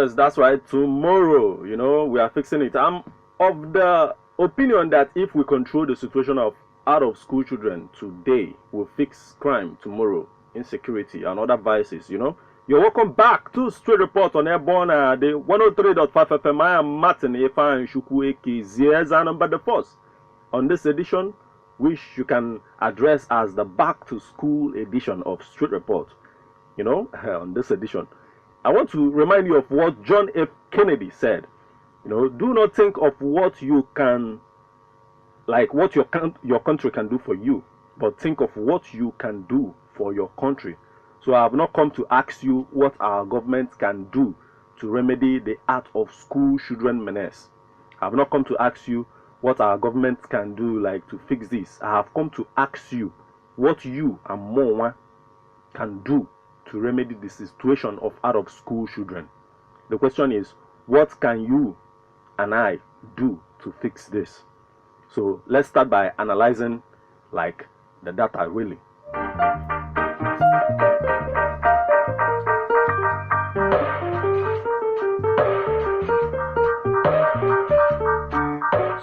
Yes, that's right. Tomorrow, we are fixing it. I'm of the opinion that if we control the situation of out of school children today, we'll fix crime tomorrow, insecurity, and other vices. You're welcome back to Straight Report on Airborne, the 103.5 FM. I am Martin Ifan Shukwueki Zieza number the first. On this edition, which you can address as the back to school edition of Straight Report. On this edition, I want to remind you of what John F. Kennedy said. Do not think of what you can, like what your country can do for you, but think of what you can do for your country. So I have not come to ask you what our government can do to remedy the out of school children menace. I have not come to ask you what our government can do, like to fix this. I have come to ask you what you and Mowa can do to remedy the situation of out of school children. The question is, what can you and I do to fix this? So let's start by analyzing like the data really.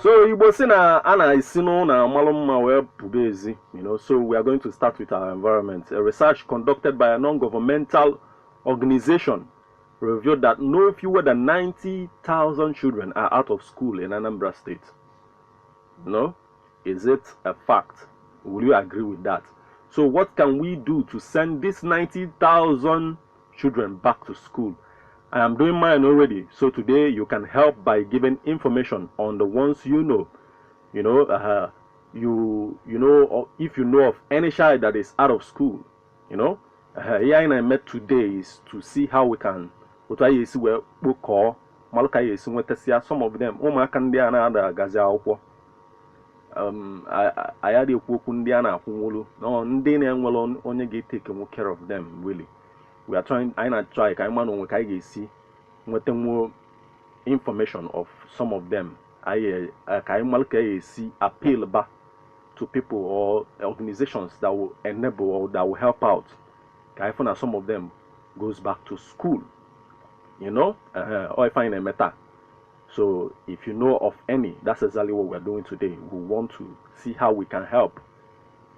So you both na ana isino na malumma we pubezi, so we are going to start with our environment. A research conducted by a non-governmental organization revealed that no fewer than 90,000 children are out of school in Anambra State. No? Is it a fact? Will you agree with that? So what can we do to send these 90,000 children back to school? I am doing mine already, so today you can help by giving information on the ones you know. Or if you know of any child that is out of school, here I met today is to see how we can. Some of them, I had a Kundiana no, only get taken care of them really. We are trying, I see more information of some of them. I see appeal back to people or organizations that will enable or that will help out. I find that some of them goes back to school, or I find a meta. So if you know of any, that's exactly what we're doing today. We want to see how we can help.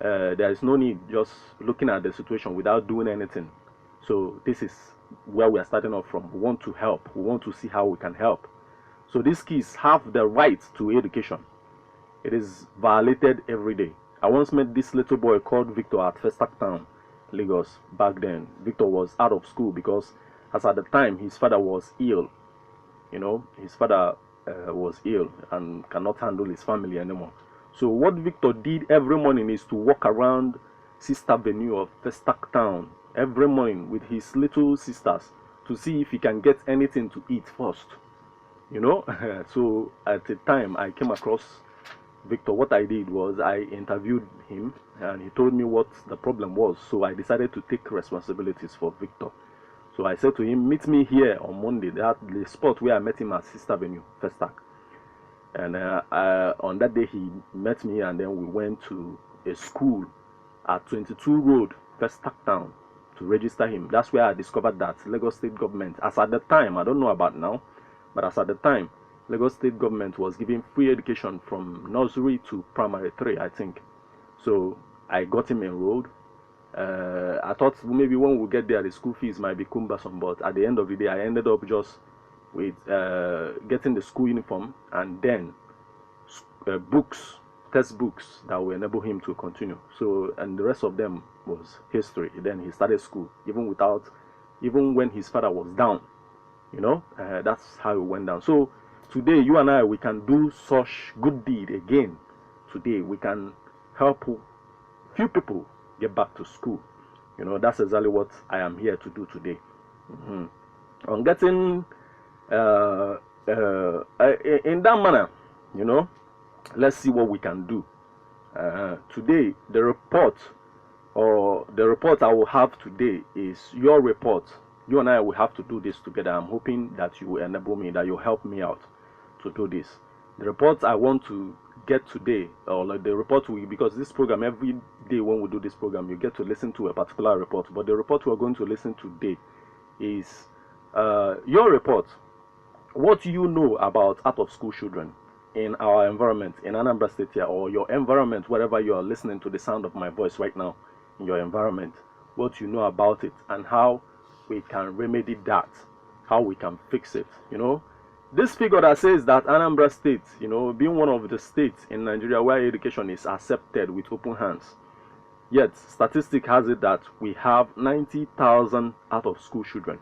There is no need just looking at the situation without doing anything. So this is where we are starting off from. We want to help. We want to see how we can help. So these kids have the right to education. It is violated every day. I once met this little boy called Victor at Festac Town, Lagos. Back then, Victor was out of school because, as at the time, his father was ill. His father was ill and cannot handle his family anymore. So what Victor did every morning is to walk around Sister Avenue of Festac Town every morning with his little sisters to see if he can get anything to eat first. So at the time I came across Victor, what I did was I interviewed him and he told me what the problem was. So I decided to take responsibilities for Victor. So I said to him, meet me here on Monday, at the spot where I met him at Sister Avenue, Festac. And on that day he met me and then we went to a school at 22 Road, Festac Town, to register him. That's where I discovered that Lagos State government, as at the time, I don't know about now, but as at the time, Lagos State government was giving free education from nursery to primary 3, I think. So I got him enrolled. I thought maybe when we get there, the school fees might be cumbersome, but at the end of the day, I ended up just with getting the school uniform and then books, textbooks that will enable him to continue. So, and the rest of them was history. Then he started school, even when his father was down. That's how it went down. So today, you and I, we can do such good deed again. Today, we can help few people get back to school. That's exactly what I am here to do today. On getting in that manner, let's see what we can do. Today, the report I will have today is your report. You and I will have to do this together. I'm hoping that you will enable me, that you help me out to do this. The report I want to get today, or like the report because this program, every day when we do this program, you get to listen to a particular report. But the report we're going to listen to today is Your report, what you know about out of school children in our environment in Anambra State here, or your environment, wherever you are listening to the sound of my voice right now, in your environment, what you know about it, and how we can remedy that, how we can fix it. This figure that says that Anambra State, being one of the states in Nigeria where education is accepted with open hands, yet statistic has it that we have 90,000 out of school children.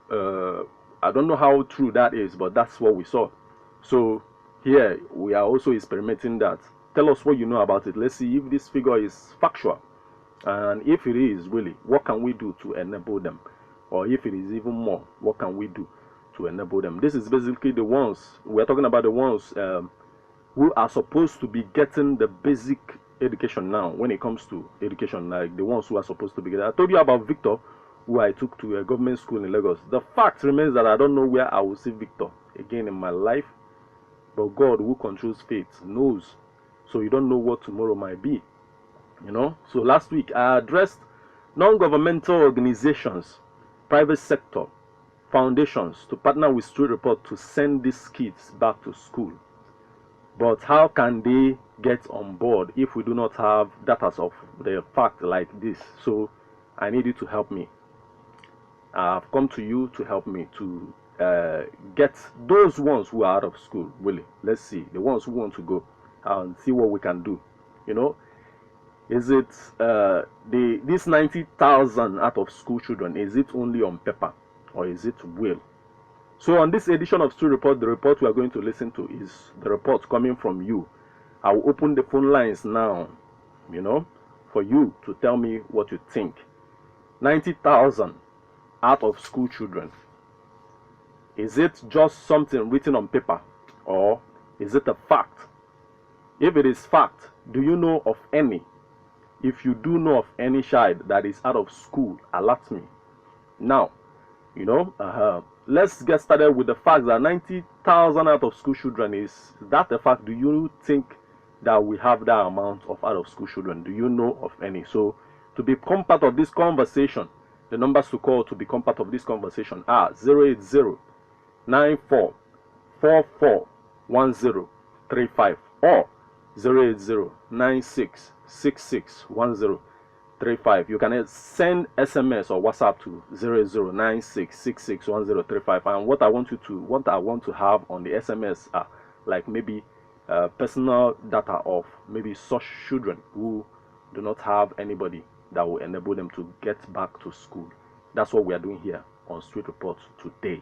I don't know how true that is, but that's what we saw. So here we are also experimenting that. Tell us what you know about it. Let's see if this figure is factual, and if it is really, what can we do to enable them? Or if it is even more, what can we do to enable them? This is basically the ones we're talking about, the ones who are supposed to be getting the basic education now when it comes to education, like the ones who are supposed to be getting. I told you about Victor, who I took to a government school in Lagos. The fact remains that I don't know where I will see Victor again in my life, but God, who controls fate, knows. So you don't know what tomorrow might be. So last week I addressed non-governmental organizations, private sector, foundations to partner with Street Report to send these kids back to school. But how can they get on board if we do not have data of the fact like this? So I need you to help me. I've come to you to help me to get those ones who are out of school, really. Let's see, the ones who want to go and see what we can do. Is it this 90,000 out of school children, is it only on paper or is it real? So on this edition of Street Report, the report we are going to listen to is the report coming from you. I will open the phone lines now, for you to tell me what you think. 90,000 out of school children. Is it just something written on paper, or is it a fact? If it is fact, do you know of any? If you do know of any child that is out of school, alert me. Now, let's get started with the fact that 90,000 out of school children, is that a fact? Do you think that we have that amount of out of school children? Do you know of any? So to become part of this conversation, the numbers to call to become part of this conversation are 080 94 44 1035 or 080 96 66 1035. You can send SMS or WhatsApp to 080 96 66 1035. And what I want to have on the SMS are like maybe personal data of maybe such children who do not have anybody that will enable them to get back to school. That's what we are doing here on Street Report today.